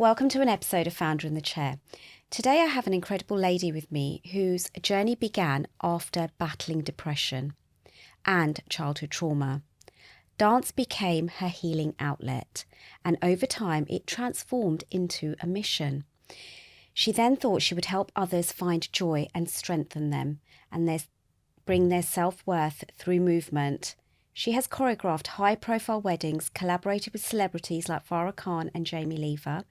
Welcome to an episode of Founder in the Chair. Today I have an incredible lady with me whose journey began after battling depression and childhood trauma. Dance became her healing outlet, and over time it transformed into a mission. She then thought she would help others find joy and strengthen them, and bring their self-worth through movement. She has choreographed high-profile weddings, collaborated with celebrities like Farah Khan and Jamie Lever,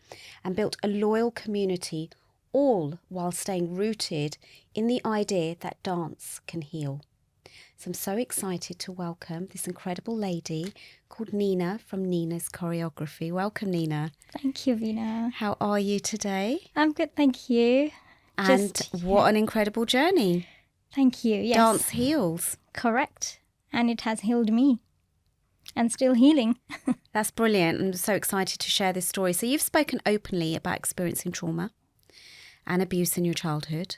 and built a loyal community, all while staying rooted in the idea that dance can heal. So I'm so excited to welcome this incredible lady called Nina from Nina's Choreography. Welcome, Nina. Thank you, Vina. How are you today? I'm good, thank you. And what an incredible journey. Thank you, yes. Dance heals. Correct. And it has healed me and still healing. That's brilliant. I'm so excited to share this story. So you've spoken openly about experiencing trauma and abuse in your childhood.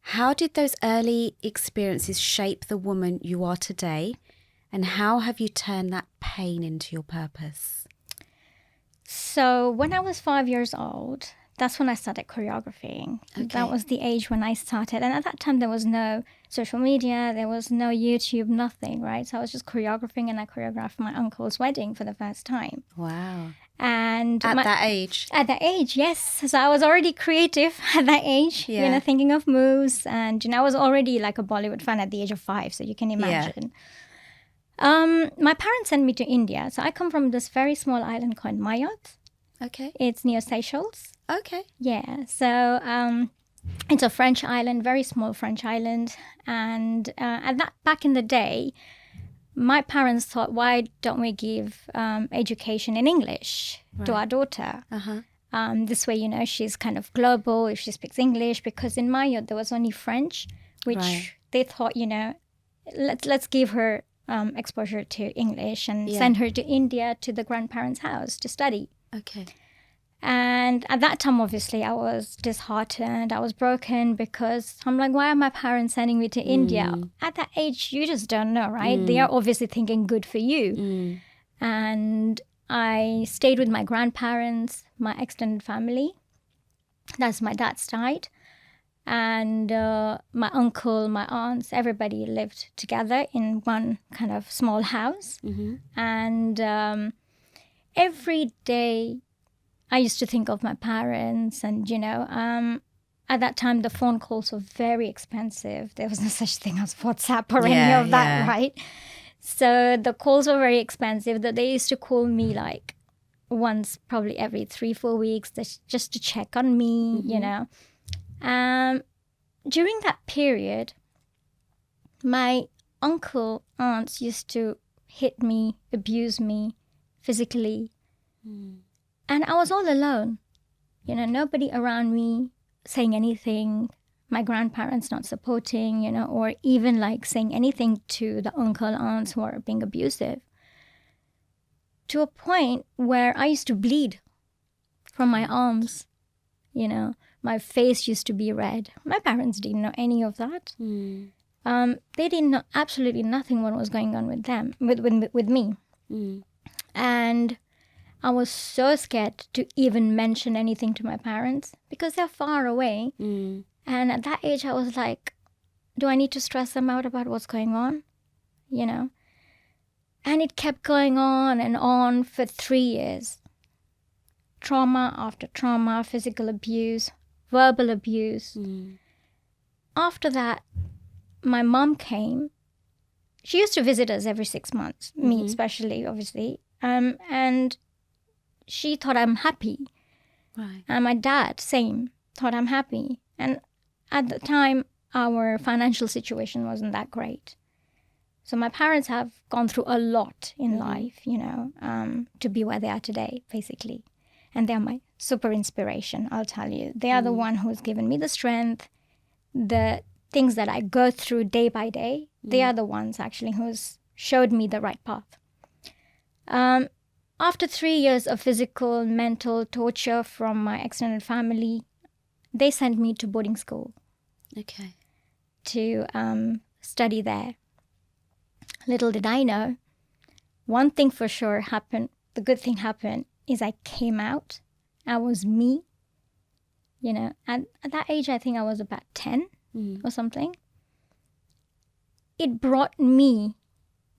How did those early experiences shape the woman you are today? And how have you turned that pain into your purpose? So when I was 5 years old, that's when I started choreographing. Okay. That was the age when I started. And at that time, there was no social media, there was no YouTube, nothing, right? So I was just choreographing, and I choreographed my uncle's wedding for the first time. Wow. And At that age? At that age, yes. So I was already creative at that age, thinking of moves. And, I was already like a Bollywood fan at the age of 5, so you can imagine. Yeah. My parents sent me to India. So I come from this very small island called Mayotte. Okay. It's near Seychelles. Okay. Yeah. So it's a French island, very small French island. And back in the day, my parents thought, why don't we give education in English to our daughter? Uh-huh. This way, she's kind of global if she speaks English, because in Mayotte there was only French, which they thought, let's give her exposure to English and send her to India to the grandparents' house to study. Okay. And at that time, obviously, I was disheartened. I was broken because I'm like, why are my parents sending me to India? At that age, you just don't know, right? They are obviously thinking good for you. And I stayed with my grandparents, my extended family. That's my dad's side. And my uncle, my aunts, everybody lived together in one kind of small house. Mm-hmm. And every day, I used to think of my parents, and, at that time, the phone calls were very expensive. There was no such thing as WhatsApp or any of that, right? So the calls were very expensive. That they used to call me like once, probably every 3-4 weeks, just to check on me, During that period, my uncle, aunts used to hit me, abuse me physically. And I was all alone, nobody around me saying anything, my grandparents not supporting, or even like saying anything to the uncle, aunts who are being abusive. To a point where I used to bleed from my arms, my face used to be red. My parents didn't know any of that. They didn't know absolutely nothing what was going on with them, with me. And I was so scared to even mention anything to my parents because they're far away. And at that age, I was like, do I need to stress them out about what's going on? And it kept going on for 3 years. Trauma after trauma, physical abuse, verbal abuse. After that, my mom came. She used to visit us every 6 months, me especially, obviously. And she thought I'm happy. Right. And my dad, same, thought I'm happy. And at the time, our financial situation wasn't that great. So my parents have gone through a lot in life, to be where they are today, basically. And they're my super inspiration, I'll tell you. They are the one who's given me the strength, the things that I go through day by day. They are the ones, actually, who's showed me the right path. After 3 years of physical, mental torture from my extended family, they sent me to boarding school. Okay. To study there. Little did I know, one thing for sure happened, the good thing happened, is I came out I was me. You know, at that age, I think I was about 10 or something. It brought me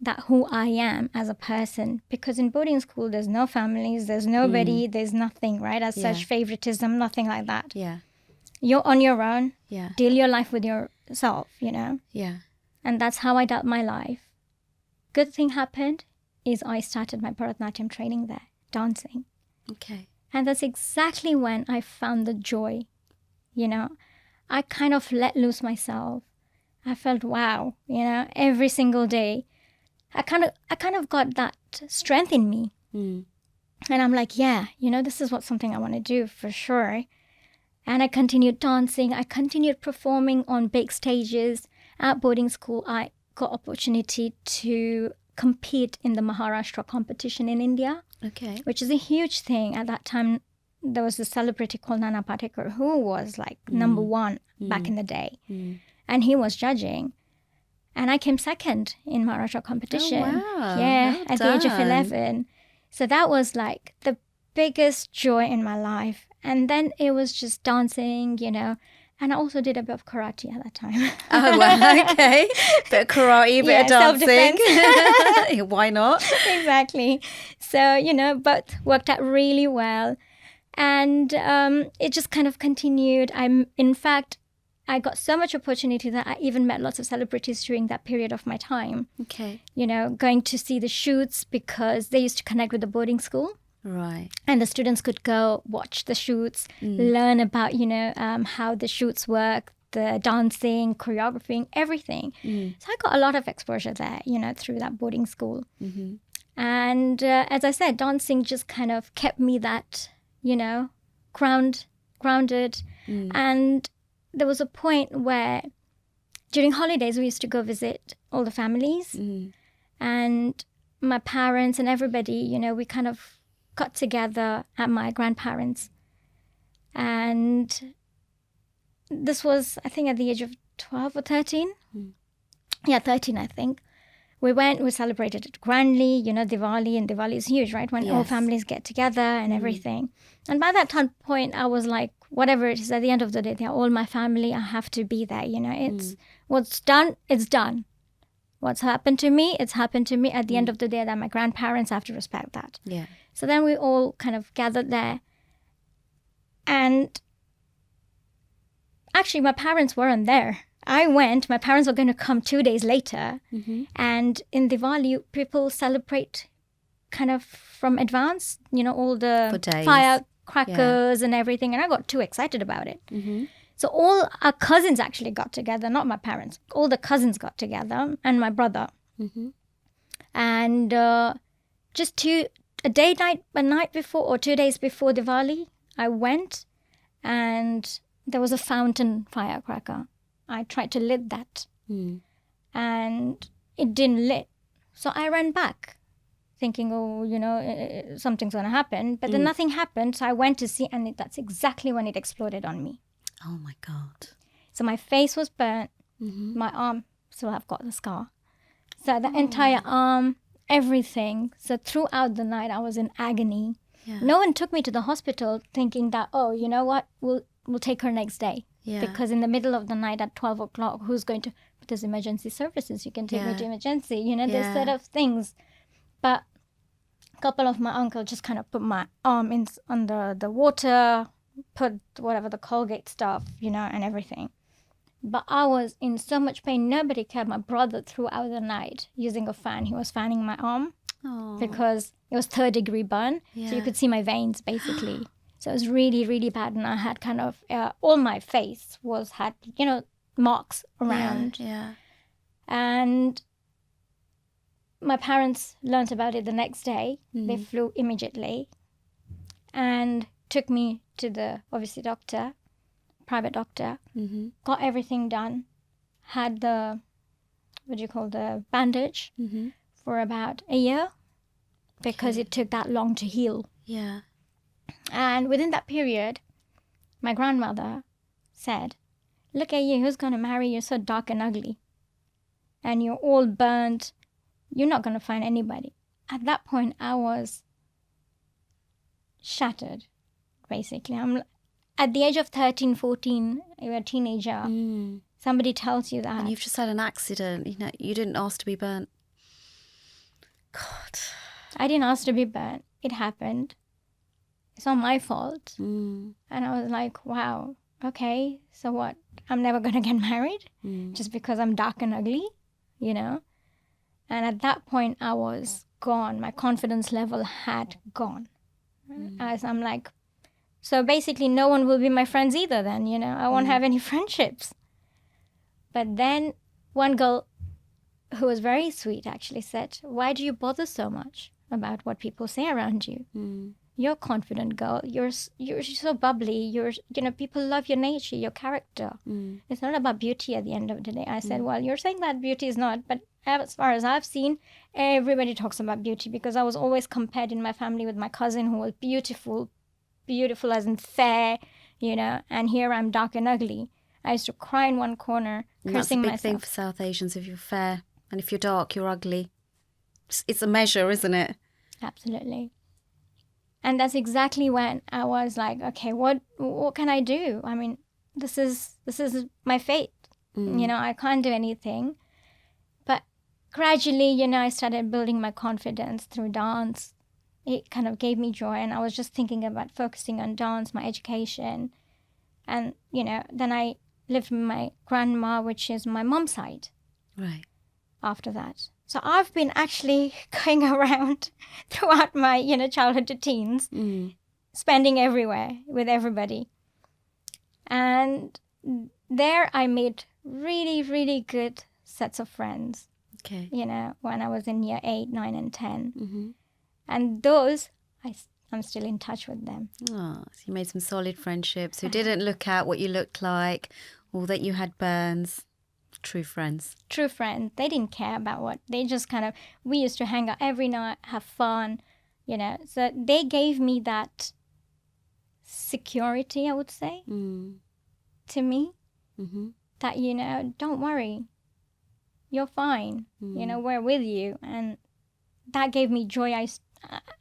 that who I am as a person, because in boarding school, there's no families, there's nobody, there's nothing, right? As such, favoritism, nothing like that. Yeah. You're on your own. Yeah. Deal your life with yourself, you know? Yeah. And that's how I dealt my life. Good thing happened is I started my Bharatanatyam training there, dancing. Okay. And that's exactly when I found the joy, you know? I kind of let loose myself. I felt, wow, you know, every single day. I kind of got that strength in me. And I'm like, yeah, you know, this is something I want to do for sure. And I continued dancing. I continued performing on big stages. At boarding school, I got opportunity to compete in the Maharashtra competition in India. Okay. Which is a huge thing. At that time, there was a celebrity called Nana Patekar who was like number one back in the day. And he was judging. And I came second in Maharashtra competition. Oh, wow. Yeah, Well at the age of done. 11. So that was like the biggest joy in my life. And then it was just dancing, you know. And I also did a bit of karate at that time. Oh, well, okay. Bit of karate, bit of dancing. Self-defense. Why not? Exactly. So, you know, both worked out really well. And it just kind of continued. In fact, I got so much opportunity that I even met lots of celebrities during that period of my time. Okay. You know, going to see the shoots because they used to connect with the boarding school. Right. And the students could go watch the shoots, learn about, you know, how the shoots work, the dancing, choreography, everything. So I got a lot of exposure there, you know, through that boarding school. And as I said, dancing just kind of kept me that, you know, grounded. And there was a point where during holidays, we used to go visit all the families. And my parents and everybody, you know, we kind of got together at my grandparents. And this was, I think, at the age of 12 or 13. Yeah, 13, I think. We went, we celebrated it grandly, you know, Diwali, and Diwali is huge, right? When all families get together and everything. And by that time point, I was like, whatever it is, at the end of the day, they're all my family. I have to be there, you know. It's what's done, it's done. What's happened to me, it's happened to me. At the end of the day, that my grandparents have to respect that. Yeah. So then we all kind of gathered there. And actually, my parents weren't there. I went, my parents were going to come 2 days later. And in Diwali, people celebrate kind of from advance, you know, all the firecrackers and everything. And I got too excited about it. So all our cousins actually got together, not my parents. All the cousins got together and my brother. And just a night before or 2 days before Diwali, I went and there was a fountain firecracker. I tried to lit that and it didn't lit. So I ran back thinking, oh, you know, something's going to happen. But then nothing happened. So I went to see, and that's exactly when it exploded on me. Oh, my God. So my face was burnt. My arm, still have got the scar. So the entire arm, everything. So throughout the night, I was in agony. Yeah. No one took me to the hospital thinking that, oh, you know what, we'll take her next day. Yeah. Because in the middle of the night at 12 o'clock, who's going to, there's emergency services, you can take me to emergency, you know, those sort of things. But a couple of my uncle just kind of put my arm in under the water, put whatever the Colgate stuff, you know, and everything. But I was in so much pain. Nobody cared. My brother throughout the night using a fan, he was fanning my arm because it was 3rd-degree burn. So you could see my veins basically. So it was really, really bad. And I had kind of, all my face had, you know, marks around. Yeah. And my parents learnt about it the next day. They flew immediately and took me to the, obviously, doctor, private doctor, got everything done, had the, the bandage for about a year because it took that long to heal. Yeah. And within that period, my grandmother said, look at you, who's going to marry you? You're so dark and ugly. And you're all burnt. You're not going to find anybody. At that point, I was shattered, basically. I'm at the age of 13, 14, you're a teenager. Somebody tells you that. And you've just had an accident. You didn't ask to be burnt. God. I didn't ask to be burnt. It happened. It's not my fault. Mm. And I was like, wow, okay, so what? I'm never going to get married just because I'm dark and ugly, And at that point, I was gone. My confidence level had gone. As I'm like, so basically no one will be my friends either then, I won't have any friendships. But then one girl who was very sweet actually said, why do you bother so much about what people say around you? You're a confident girl. You're so bubbly. People love your nature, your character. It's not about beauty at the end of the day. I said, well, you're saying that beauty is not, but as far as I've seen, everybody talks about beauty because I was always compared in my family with my cousin who was beautiful as in fair, and here I'm dark and ugly. I used to cry in one corner, And that's a cursing big myself. thing for South Asians. If you're fair and if you're dark, you're ugly. It's a measure, isn't it? Absolutely. And that's exactly when I was like, okay, what can I do? I mean, this is my fate. I can't do anything. But gradually, I started building my confidence through dance. It kind of gave me joy, and I was just thinking about focusing on dance, my education. And, then I lived with my grandma, which is my mom's side. Right. After that. So I've been actually going around throughout my, childhood to teens, spending everywhere with everybody. And there I made really, really good sets of friends. Okay. When I was in year 8, 9, and 10. And those, I'm still in touch with them. Oh, so you made some solid friendships who didn't look at what you looked like or that you had burns. True friends. True friends. They didn't care about what. They just we used to hang out every night, have fun, So they gave me that security, I would say, to me. That, don't worry. You're fine. We're with you. And that gave me joy.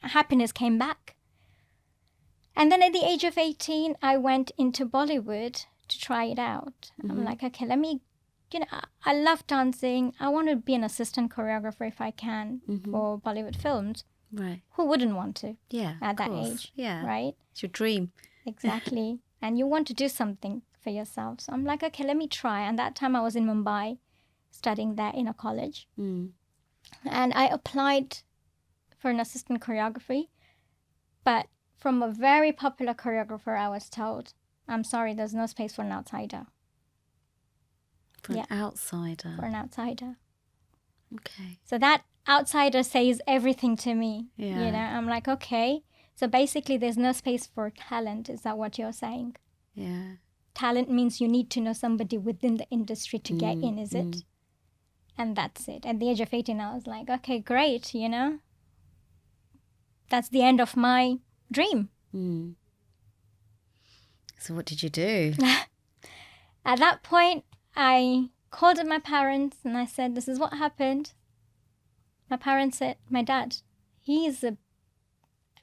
Happiness came back. And then at the age of 18, I went into Bollywood to try it out. I'm like, okay, let me... I love dancing. I want to be an assistant choreographer if I can for Bollywood films. Right. Who wouldn't want to? Yeah. At that course. age. Yeah. Right? It's your dream. Exactly. And you want to do something for yourself. So I'm like, okay, let me try. And that time I was in Mumbai studying there in a college. And I applied for an assistant choreography. But from a very popular choreographer, I was told, I'm sorry, there's no space for an outsider. For an outsider. For an outsider. Okay. So that outsider says everything to me. Yeah. I'm like, okay. So basically there's no space for talent. Is that what you're saying? Yeah. Talent means you need to know somebody within the industry to get in, is it? And that's it. At the age of 18, I was like, okay, great, That's the end of my dream. So what did you do? At that point, I called my parents and I said, this is what happened. My parents said, my dad,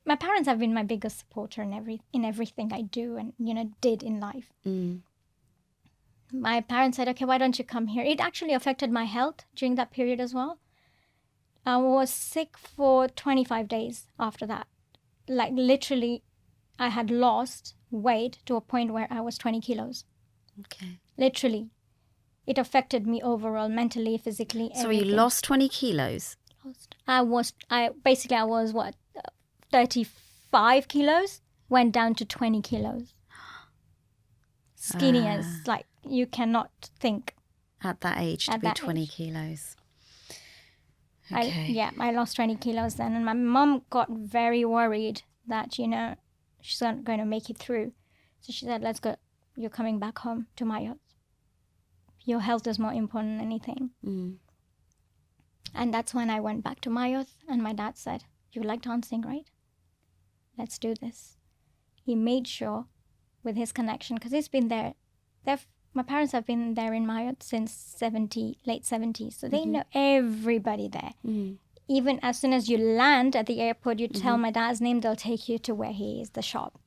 my parents have been my biggest supporter in everything I do and, did in life. My parents said, okay, why don't you come here? It actually affected my health during that period as well. I was sick for 25 days after that. Like literally, I had lost weight to a point where I was 20 kilos. Okay. Literally. It affected me overall, mentally, physically, everything. So you lost 20 kilos? I was 35 kilos, went down to 20 kilos. Skinny as, you cannot think. At that age, to At be that 20 age. kilos. Okay. I lost 20 kilos then. And my mom got very worried that, she's not going to make it through. So she said, let's go. You're coming back home to Mayotte. Your health is more important than anything. And that's when I went back to Mayotte. And my dad said, you like dancing, right? Let's do this. He made sure with his connection, because he's been there. My parents have been there in Mayotte since late 70s. So they know everybody there. Even as soon as you land at the airport, you tell my dad's name, they'll take you to where he is, the shop.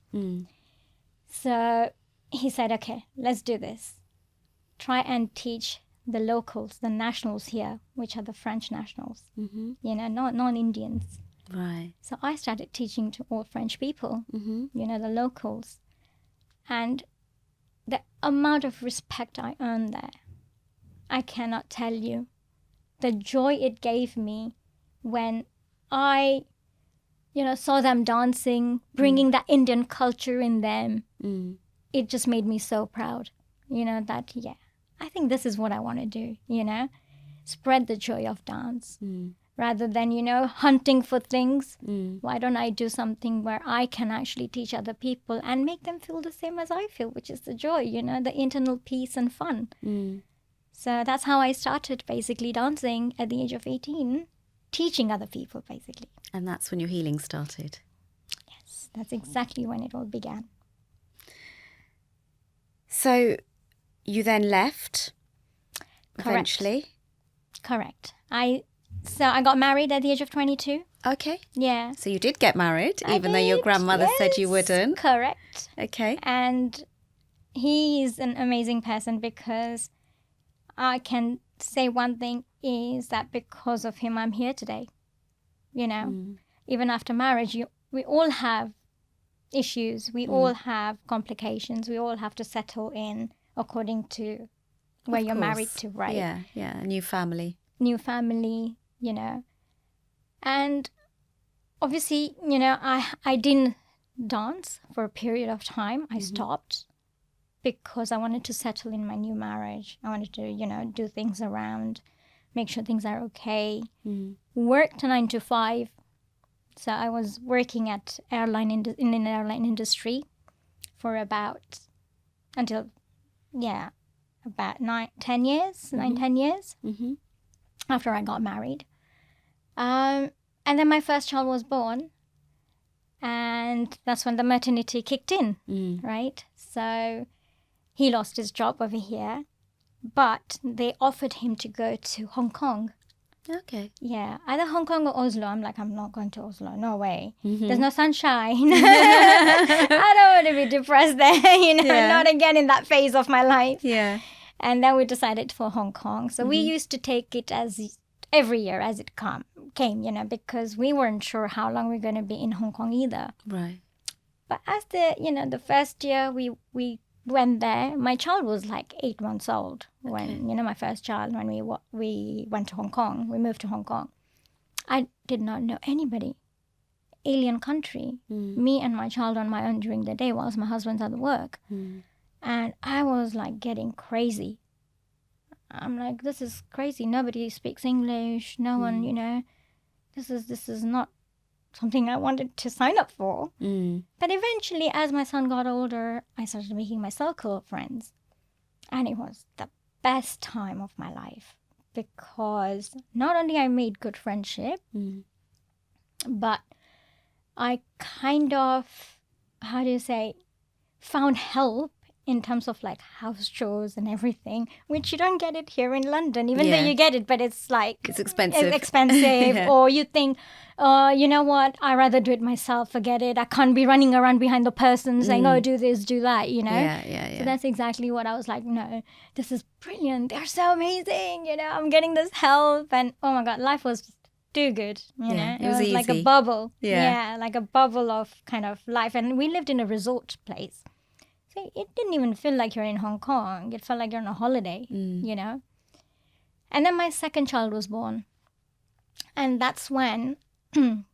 So he said, okay, let's do this. Try and teach the locals, the nationals here, which are the French nationals, Mm-hmm. not non-Indians. Right. So I started teaching to all French people, Mm-hmm. the locals. And the amount of respect I earned there, I cannot tell you. The joy it gave me when I, saw them dancing, bringing that Indian culture in them. It just made me so proud, that, I think this is what I want to do, spread the joy of dance. Rather than, hunting for things, why don't I do something where I can actually teach other people and make them feel the same as I feel, which is the joy, the internal peace and fun. So that's how I started basically dancing at the age of 18, teaching other people basically. And that's when your healing started. Yes, that's exactly when it all began. So you then left eventually? Correct. So I got married at the age of 22. Okay. Yeah. So you did get married, even though your grandmother said you wouldn't. Correct. Okay. And he is an amazing person because I can say one thing is that because of him, I'm here today. Even after marriage, we all have issues. We all have complications. We all have to settle in according to where you're married to, right? Yeah, a new family. New family, And obviously, I didn't dance for a period of time. I stopped because I wanted to settle in my new marriage. I wanted to, do things around, make sure things are okay. Worked 9 to 5. So I was working at in an airline industry for about 10 years, 10 years after I got married. And then my first child was born. And that's when the maternity kicked in, right? So he lost his job over here, but they offered him to go to Hong Kong. Okay. Yeah, either Hong Kong or Oslo. I'm like, I'm not going to Oslo. No way. There's no sunshine. I don't want to be depressed there, not again in that phase of my life. Yeah. And then we decided for Hong Kong. So we used to take it as every year as it came, because we weren't sure how long we're going to be in Hong Kong either. Right. But as the first year we went there, my child was like 8 months old when, my first child, when we went to Hong Kong, we moved to Hong Kong. I did not know anybody. Alien country. Me and my child on my own during the day whilst my husband's at work. And I was like getting crazy. I'm like, this is crazy. Nobody speaks English. No one, this is not something I wanted to sign up for. But eventually, as my son got older, I started making my circle of friends. And it was the best time of my life because not only I made good friendship, but I kind of, found help in terms of like house chores and everything, which you don't get it here in London, even though you get it, but it's like... It's expensive. It's expensive. Or you think, you know what, I'd rather do it myself, forget it. I can't be running around behind the person saying, oh, do this, do that, Yeah. So that's exactly what I was like, no, this is brilliant. They're so amazing, I'm getting this help. And oh my God, life was too good, It was easy. like a bubble. Yeah, like a bubble of kind of life. And we lived in a resort place. So it didn't even feel like you're in Hong Kong. It felt like you're on a holiday, And then my second child was born. And that's when I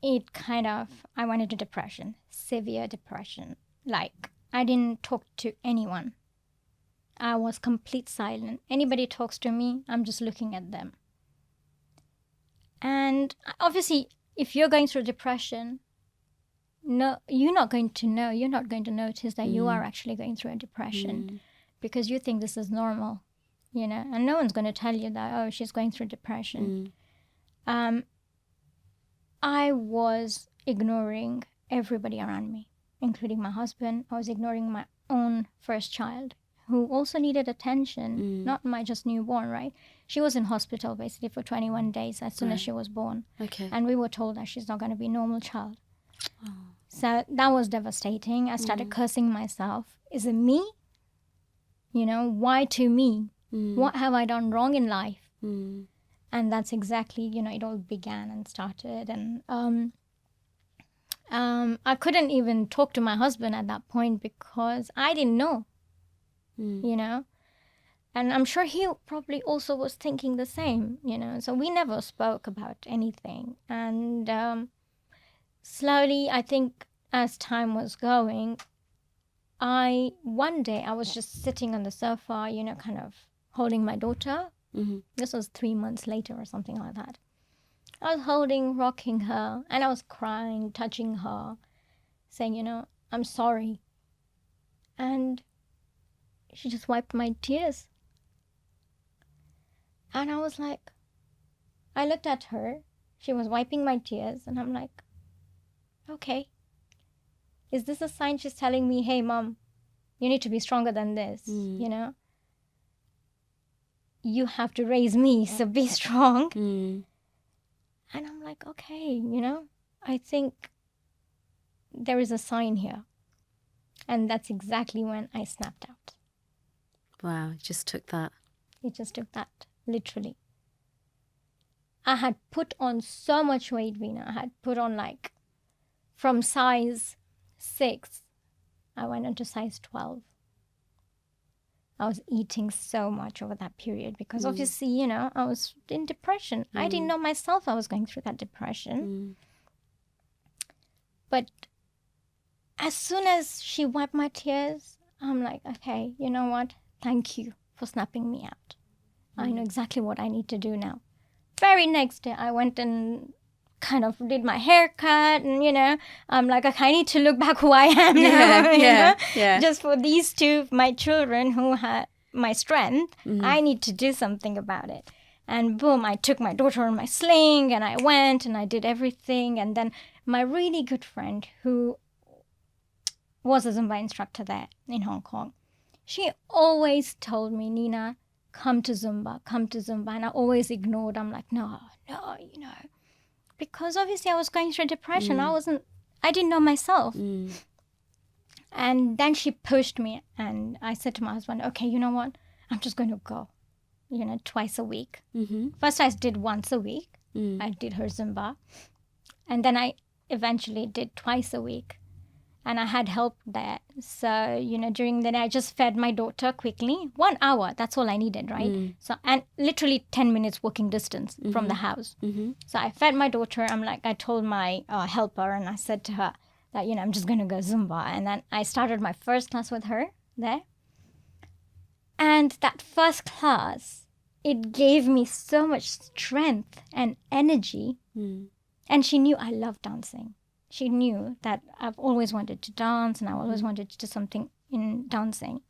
went into depression, severe depression. Like, I didn't talk to anyone. I was complete silent. Anybody talks to me, I'm just looking at them. And obviously, if you're going through depression, no, you're not going to notice that you are actually going through a depression because you think this is normal, and no one's going to tell you that, oh, she's going through depression. I was ignoring everybody around me, including my husband. I was ignoring my own first child, who also needed attention, not my just newborn, right? She was in hospital basically for 21 days as soon as she was born. Okay. And we were told that she's not going to be a normal child. So that was devastating. I started cursing myself. Is it me? You know, why to me? What have I done wrong in life? And that's exactly, you know, it all began and started. And I couldn't even talk to my husband at that point because I didn't know, you know. And I'm sure he probably also was thinking the same, you know. So we never spoke about anything. And slowly, I think as time was going, one day I was just sitting on the sofa, you know, kind of holding my daughter. This was 3 months later or something like that. I was holding, rocking her, and I was crying, touching her, saying, you know, I'm sorry. And she just wiped my tears. And I was like, I looked at her. She was wiping my tears, and I'm like, okay. Is this a sign she's telling me, hey, Mom, you need to be stronger than this, you know? You have to raise me, so be strong. And I'm like, okay, you know, I think there is a sign here. And that's exactly when I snapped out. Wow, it just took that. It just took that, literally. I had put on so much weight, Veena. I had put on like, from size 6, I went into size 12. I was eating so much over that period because obviously, you know, I was in depression. I didn't know myself I was going through that depression. But as soon as she wiped my tears, I'm like, okay, you know what? Thank you for snapping me out. I know exactly what I need to do now. Very next day, I went and kind of did my haircut, and, you know, I'm like, okay, I need to look back who I am now. Yeah. Just for these two, my children who had my strength, I need to do something about it. And boom, I took my daughter on my sling, and I went and I did everything. And then my really good friend who was a Zumba instructor there in Hong Kong, she always told me, Nina, come to Zumba. And I always ignored. I'm like, no, you know. Because obviously I was going through depression. I didn't know myself. And then she pushed me, and I said to my husband, okay, you know what? I'm just going to go, you know, twice a week. First I did once a week. I did her Zumba. And then I eventually did twice a week. And I had help there. So, you know, during the day, I just fed my daughter quickly. 1 hour, that's all I needed, right? So, and literally 10 minutes walking distance from the house. So I fed my daughter. I told my helper, and I said to her that, you know, I'm just going to go Zumba. And then I started my first class with her there. And that first class, it gave me so much strength and energy. And she knew I love dancing. She knew that I've always wanted to dance, and I always wanted to do something in dancing.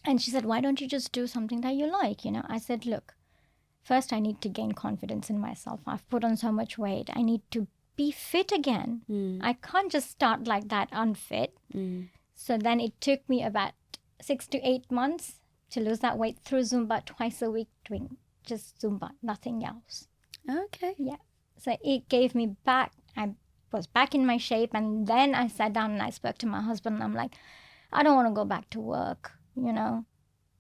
And she said, why don't you just do something that you like? You know, I said, look, first I need to gain confidence in myself. I've put on so much weight. I need to be fit again. I can't just start like that unfit. So then it took me about 6 to 8 months to lose that weight through Zumba twice a week, doing just Zumba, nothing else. Okay. Yeah. So it gave me back. I was back in my shape, and then I sat down and I spoke to my husband, and I'm like, I don't want to go back to work, you know,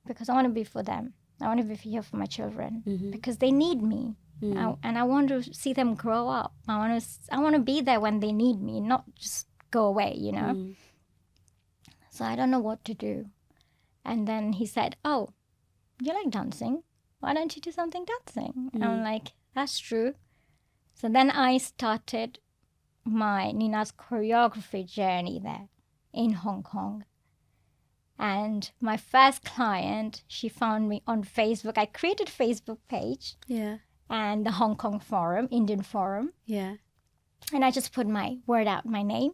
because I want to be for them. I want to be here for my children because they need me. And I want to see them grow up. I want to be there when they need me, not just go away, you know. So I don't know what to do. And then he said, oh, you like dancing? Why don't you do something dancing? And I'm like, that's true. So then I started my Nina's choreography journey there in Hong Kong. And my first client, she found me on Facebook. I created a Facebook page. Yeah. And the Hong Kong forum, Indian forum. Yeah. And I just put my word out, my name.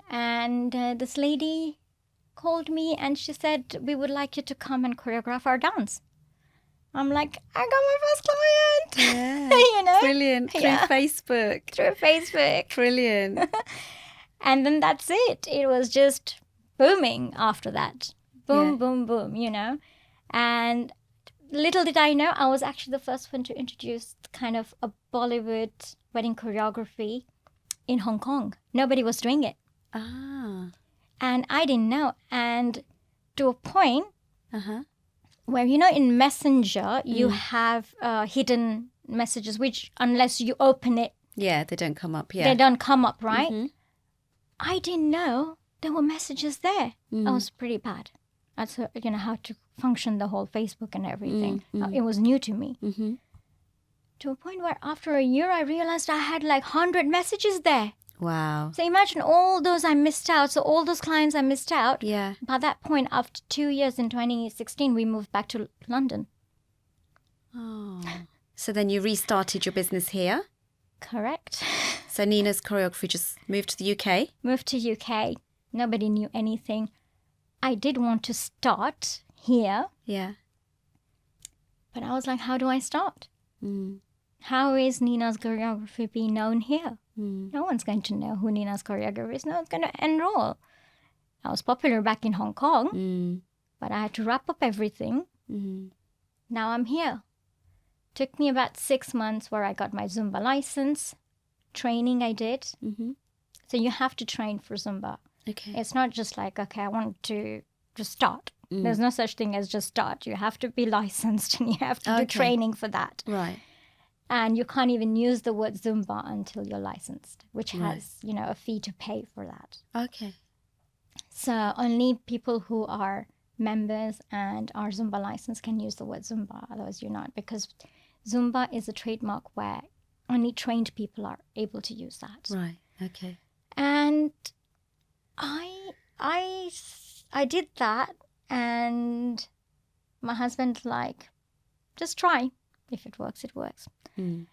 And this lady called me, and she said, we would like you to come and choreograph our dance. I'm like, I got my first client. Yeah. You know? Brilliant. Through Facebook. Through Facebook. Brilliant. And then that's it. It was just booming after that. Boom, boom, boom, you know. And little did I know, I was actually the first one to introduce kind of a Bollywood wedding choreography in Hong Kong. Nobody was doing it. Ah. And I didn't know. And to a point Uh-huh. where, in Messenger, you have hidden messages, which unless you open it, Yeah, they don't come up. Yeah. they don't come up, right? Mhm. I didn't know there were messages there. I was pretty bad at how to function the whole Facebook and everything. It was new to me. Mhm. To a point where after a year, I realized I had like 100 messages there. Wow. So imagine all those I missed out. So all those clients I missed out. Yeah. By that point, after 2 years in 2016, we moved back to London. Oh. So then you restarted your business here. Correct. So Nina's Choreography just moved to the UK. Moved to UK. Nobody knew anything. I did want to start here, Yeah. but I was like, how do I start? Mm. How is Nina's Choreography be known here? Mm. No one's going to know who Nina's Choreography is. No one's going to enroll. I was popular back in Hong Kong, Mm. but I had to wrap up everything. Mm. Now I'm here. Took me about 6 months where I got my Zumba license. Training I did. Mm-hmm. So you have to train for Zumba. Okay. It's not just like, okay, I want to just start. There's no such thing as just start. You have to be licensed and you have to do training for that. Right. And you can't even use the word Zumba until you're licensed, which has, a fee to pay for that. Okay. So only people who are members and are Zumba licensed can use the word Zumba. Otherwise, you're not. Because Zumba is a trademark where only trained people are able to use that. Right. Okay. And I did that, and my husband just try. If it works, it works. Mm.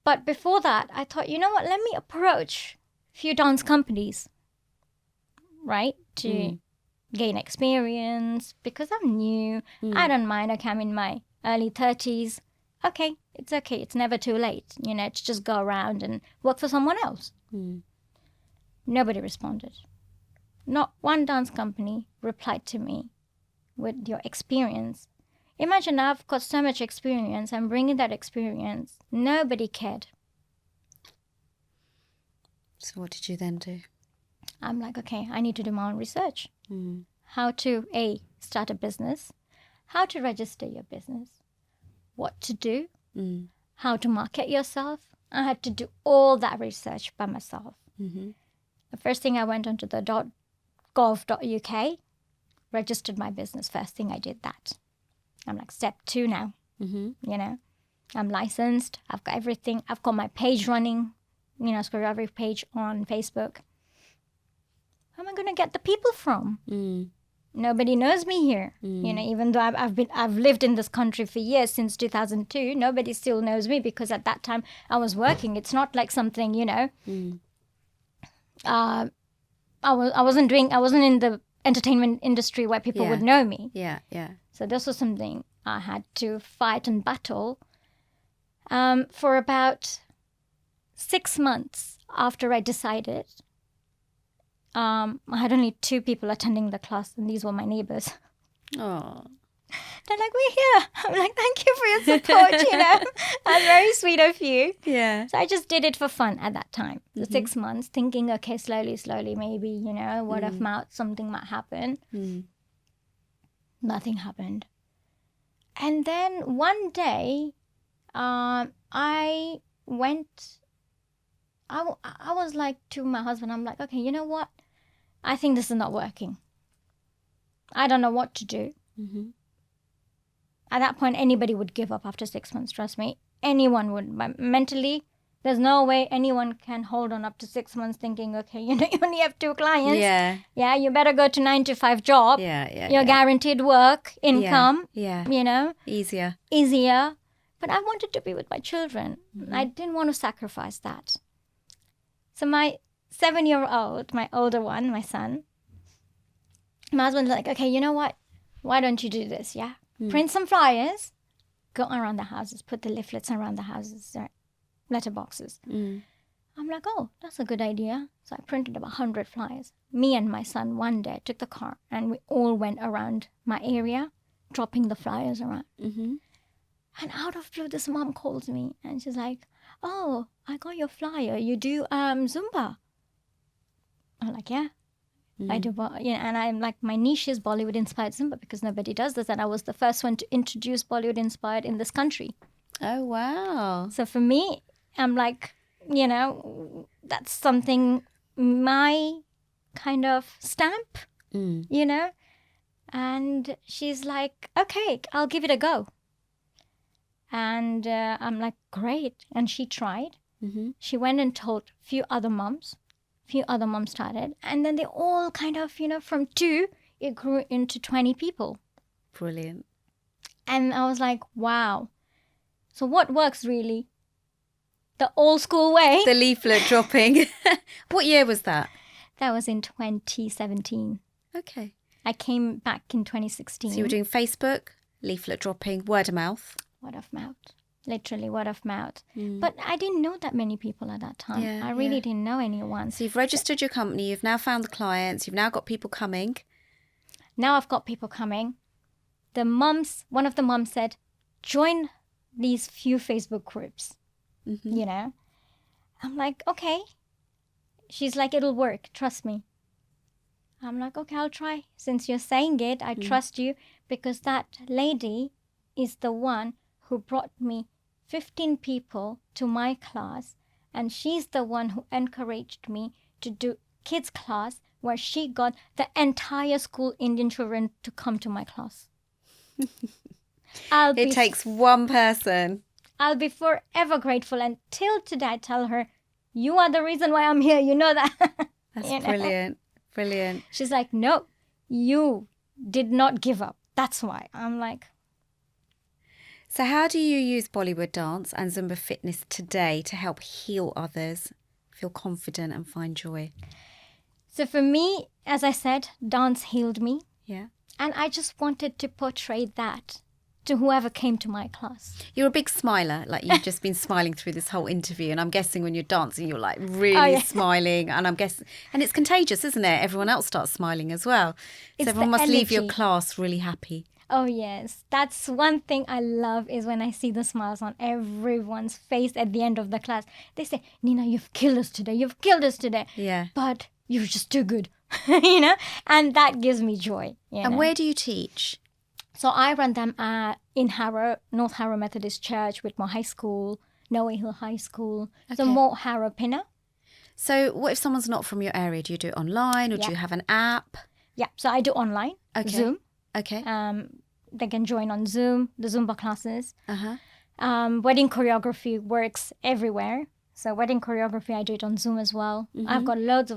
But before that, I thought, you know what? Let me approach a few dance companies, right, to gain experience because I'm new. I don't mind. Okay, I'm in my early 30s. Okay, it's okay. It's never too late, to just go around and work for someone else. Mm. Nobody responded. Not one dance company replied to me with your experience. Imagine I've got so much experience. I'm bringing that experience. Nobody cared. So what did you then do? I'm like, okay, I need to do my own research. Mm. How to, start a business. How to register your business. What to do. How to market yourself. I had to do all that research by myself. Mm-hmm. The first thing I went onto the .gov.uk, registered my business. First thing I did that. I'm like, step 2 now. Mm-hmm. I'm licensed. I've got everything. I've got my page running, Choreography page on Facebook. Where am I going to get the people from? Nobody knows me here. Even though I've lived in this country for years, since 2002, nobody still knows me because at that time I was working. It's not like something, I wasn't in the entertainment industry where people would know me. Yeah, yeah. So this was something I had to fight and battle for about 6 months after I decided. I had only 2 people attending the class, and these were my neighbors. Oh. They're like, we're here. I'm like, thank you for your support, That's very sweet of you. Yeah. So I just did it for fun at that time. The 6 months, thinking, okay, slowly, maybe, word of mouth, something might happen. Nothing happened. And then one day, I was like to my husband, I'm like, okay, you know what? I think this is not working. I don't know what to do. At that point, anybody would give up after 6 months, trust me. Anyone would. But mentally, there's no way anyone can hold on up to 6 months thinking, okay, you only have 2 clients. Yeah. Yeah, you better go to 9-to-5 job. Yeah. You're guaranteed work, income. Yeah. Easier. But I wanted to be with my children. I didn't want to sacrifice that. So my 7-year-old, my older one, my son, my husband's like, okay, you know what? Why don't you do this, yeah? Print some flyers, go around the houses, put the leaflets around the houses, letterboxes. I'm like, oh, that's a good idea. So I printed about 100 flyers. Me and my son one day took the car and we all went around my area, dropping the flyers around. And out of blue, this mom calls me and she's like, oh, I got your flyer. You do Zumba. I'm like, yeah. I do, and I'm like, my niche is Bollywood inspired Zumba because nobody does this, and I was the first one to introduce Bollywood inspired in this country. Oh, wow. So for me, I'm like, that's something, my kind of stamp, and she's like, okay, I'll give it a go. And I'm like, great. And she tried. Mm-hmm. She went and told few other moms started, and then they all kind of, from 2 it grew into 20 people. Brilliant. And I was like, wow, so what works really? The old school way. The leaflet dropping. What year was that? That was in 2017. Okay. I came back in 2016. So you were doing Facebook, leaflet dropping, word of mouth. Word of mouth. Literally word of mouth. But I didn't know that many people at that time. I really didn't know anyone. So you've registered your company, you've now found the clients, you've now got people coming. Now I've got people coming. One of the moms said, join these few Facebook groups. Mm-hmm. I'm like, okay. She's like, it'll work, trust me. I'm like, okay, I'll try. Since you're saying it, I trust you, because that lady is the one who brought me 15 people to my class, and she's the one who encouraged me to do kids class, where she got the entire school Indian children to come to my class. It takes one person. I'll be forever grateful, and till today I tell her, you are the reason why I'm here, you know that. That's brilliant. Brilliant. She's like, no, you did not give up. That's why. I'm like... So how do you use Bollywood dance and Zumba fitness today to help heal others, feel confident and find joy? So for me, as I said, dance healed me. Yeah. And I just wanted to portray that to whoever came to my class. You're a big smiler, like you've just been smiling through this whole interview, and I'm guessing when you're dancing you're like really smiling, and and it's contagious, isn't it? Everyone else starts smiling as well. So everyone must leave your class really happy. Oh yes, that's one thing I love, is when I see the smiles on everyone's face at the end of the class. They say, Nina, you've killed us today. You've killed us today. Yeah. But you're just too good, and that gives me joy. And where do you teach? So I run them in Harrow, North Harrow Methodist Church, Whitmore High School, Noe Hill High School, so more Harrow Pinner. So what if someone's not from your area? Do you do it online, or do you have an app? Yeah, so I do online, Zoom. Okay. They can join on Zoom, the Zumba classes. Uh-huh. Wedding choreography works everywhere. So wedding choreography, I do it on Zoom as well. Mm-hmm.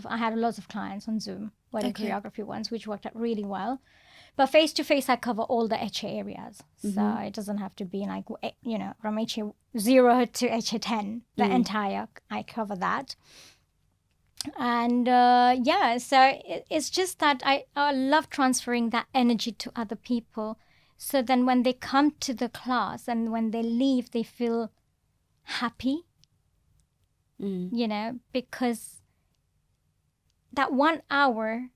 I had lots of clients on Zoom, wedding choreography ones, which worked out really well. But face-to-face, I cover all the HA areas. So it doesn't have to be like, from HA 0 to HA 10, the entire, I cover that. And so it's just that I love transferring that energy to other people. So then when they come to the class and when they leave, they feel happy, because that 1 hour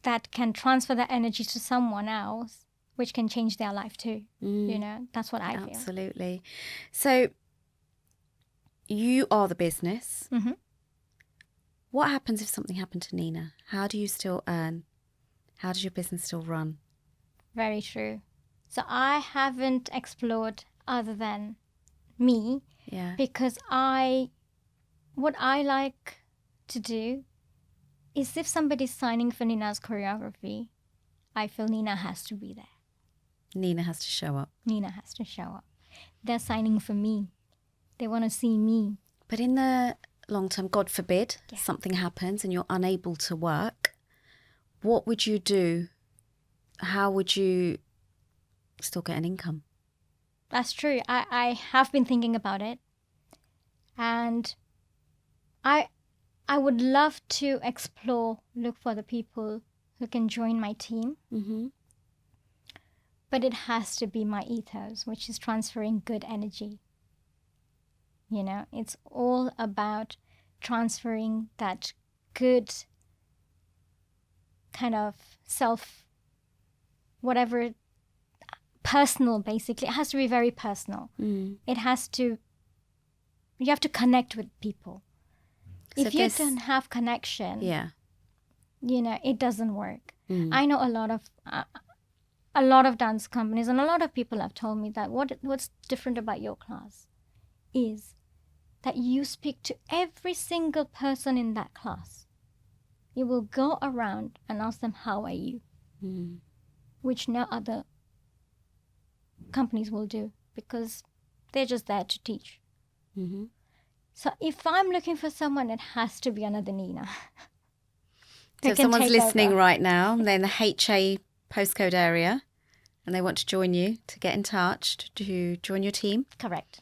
that can transfer that energy to someone else, which can change their life too. That's what I feel. Absolutely. So you are the business. Mm-hmm. What happens if something happened to Nina? How do you still earn? How does your business still run? Very true. So I haven't explored other than me. Yeah. Because what I like to do is, if somebody's signing for Nina's choreography, I feel Nina has to be there. Nina has to show up. Nina has to show up. They're signing for me. They want to see me. But in the long term, God forbid, something happens and you're unable to work, what would you do? How would you still get an income? That's true. I have been thinking about it. And I would love to look for the people who can join my team. Mm-hmm. But it has to be my ethos, which is transferring good energy. It's all about transferring that good kind of whatever, personal, basically. It has to be very personal. It has to You have to connect with people. So If you don't have connection, yeah, it doesn't work. I know a lot of dance companies, and a lot of people have told me that what's different about your class is that you speak to every single person in that class. You will go around and ask them, how are you? Which no other companies will do, because they're just there to teach. So if I'm looking for someone, it has to be another Nina. So if someone's listening right now, they're in the HA postcode area and they want to join you, to get in touch, to join your team. Correct.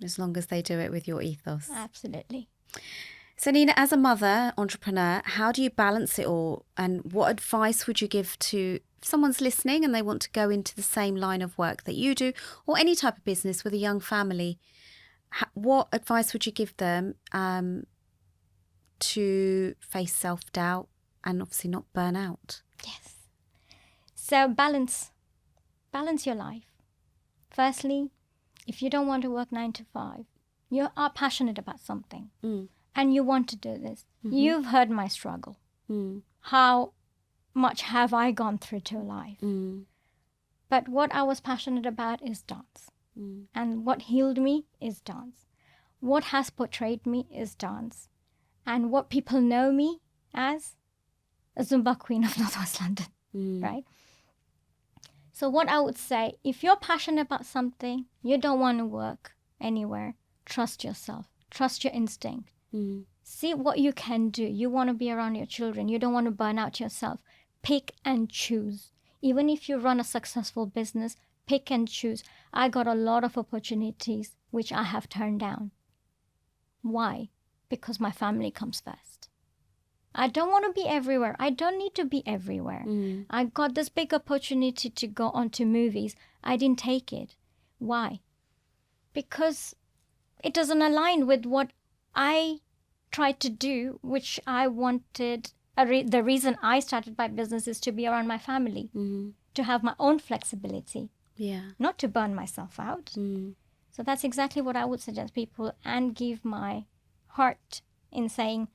As long as they do it with your ethos. Absolutely. So Nina, as a mother, entrepreneur, how do you balance it all? And what advice would you give to, if someone's listening and they want to go into the same line of work that you do, or any type of business with a young family? What advice would you give them to face self-doubt and obviously not burn out? Yes. So balance your life. Firstly, if you don't want to work 9 to 5, you are passionate about something and you want to do this. You've heard my struggle. How much have I gone through to life? But what I was passionate about is dance. And what healed me is dance. What has portrayed me is dance. And what people know me as a Zumba queen of Northwest London, right? So what I would say, if you're passionate about something, you don't want to work anywhere, trust yourself, trust your instinct. See what you can do. You want to be around your children. You don't want to burn out yourself. Pick and choose. Even if you run a successful business, pick and choose. I got a lot of opportunities which I have turned down. Why? Because my family comes first. I don't want to be everywhere. I don't need to be everywhere. I got this big opportunity to go on to movies. I didn't take it. Why? Because it doesn't align with what I tried to do, which I wanted. The reason I started my business is to be around my family, to have my own flexibility, not to burn myself out. So that's exactly what I would suggest people, and give my heart in saying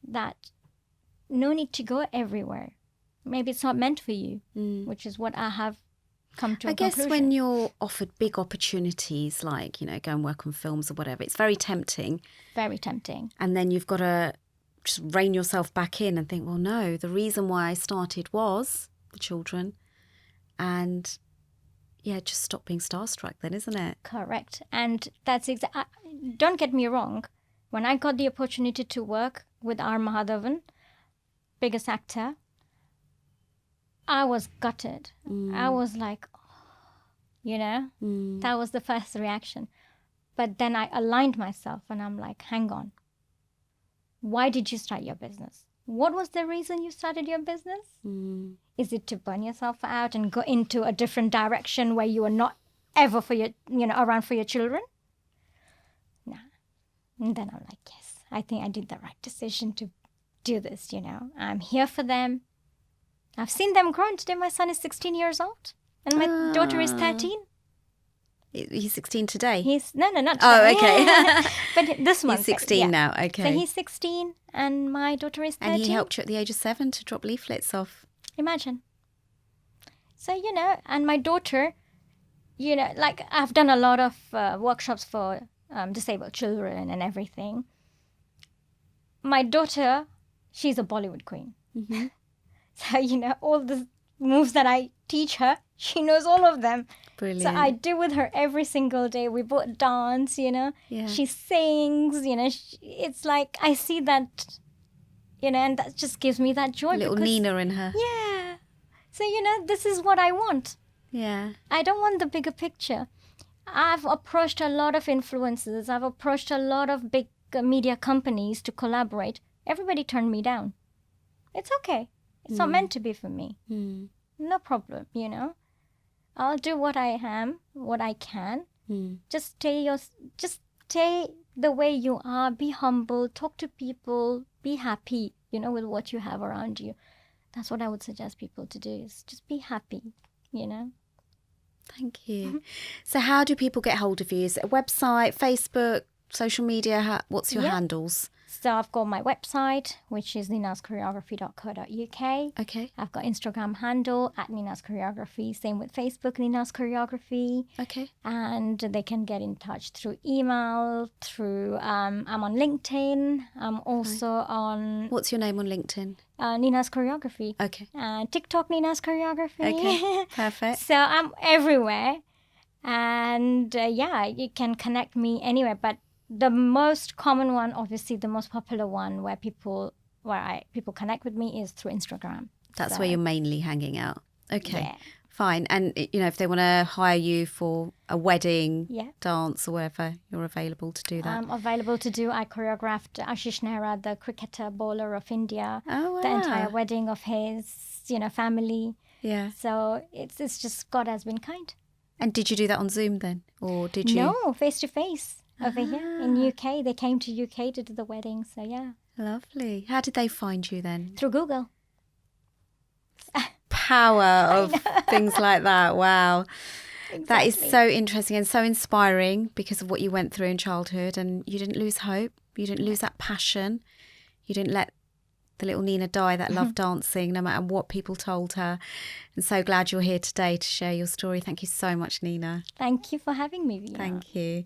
that no need to go everywhere. Maybe it's not meant for you, which is what I have come to a conclusion. I guess when you're offered big opportunities, like, go and work on films or whatever, it's very tempting. Very tempting. And then you've got to just rein yourself back in and think, well, no, the reason why I started was the children. And just stop being starstruck then, isn't it? Correct. And that's don't get me wrong. When I got the opportunity to work with R. Mahadevan, biggest actor, I was gutted. I was like, that was the first reaction. But then I aligned myself and I'm like, hang on. Why did you start your business? What was the reason you started your business? Is it to burn yourself out and go into a different direction where you are not ever for your, around for your children? Nah. And then I'm like, yes, I think I did the right decision to do this, I'm here for them. I've seen them grow. Today my son is 16 years old and my daughter is 13. He's 16 today? No, not today. Oh, okay. But this month. He's 16 now, okay. So he's 16 and my daughter is 13. And he helped you at the age of 7 to drop leaflets off. Imagine. So, and my daughter, like I've done a lot of workshops for disabled children and everything. My daughter, she's a Bollywood queen. So, all the moves that I teach her, she knows all of them. Brilliant. So I do with her every single day. We both dance, Yeah. She sings, it's like I see that, and that just gives me that joy. Little Nina in her. Yeah. So, this is what I want. Yeah. I don't want the bigger picture. I've approached a lot of influencers. I've approached a lot of big media companies to collaborate. Everybody turned me down. It's okay. It's not meant to be for me. No problem, I'll do what I am, what I can. Just stay the way you are. Be humble. Talk to people. Be happy, with what you have around you. That's what I would suggest people to do, is just be happy, Thank you. So how do people get hold of you? Is it a website, Facebook, social media? What's your Yeah. handles? So I've got my website, which is ninaschoreography.co.uk. Okay. I've got Instagram handle at Nina's Choreography. Same with Facebook, Nina's Choreography. Okay. And they can get in touch through email, through, I'm on LinkedIn. I'm also on What's your name on LinkedIn? Nina's Choreography. Okay. TikTok, Nina's Choreography. Okay. Perfect. So I'm everywhere. And you can connect me anywhere. But the most common one, obviously the most popular one where people connect with me is through Instagram. That's where you're mainly hanging out. Okay. Yeah. Fine. And, if they want to hire you for a wedding, Yeah. dance or whatever, you're available to do that. I'm available to do. I choreographed Ashish Nehra, the cricketer bowler of India, Oh, wow. the entire wedding of his, family. Yeah. So it's just God has been kind. And did you do that on Zoom then? Or did you? No, face to face over here in UK. They came to UK to do the wedding. So yeah. Lovely. How did they find you then? Through Google. Power of things like that. Wow. Exactly. That is so interesting and so inspiring because of what you went through in childhood, and you didn't lose hope. You didn't lose that passion. You didn't let the little Nina die that loved dancing no matter what people told her. And so glad you're here today to share your story. Thank you so much, Nina. Thank you for having me, Vina. Thank you.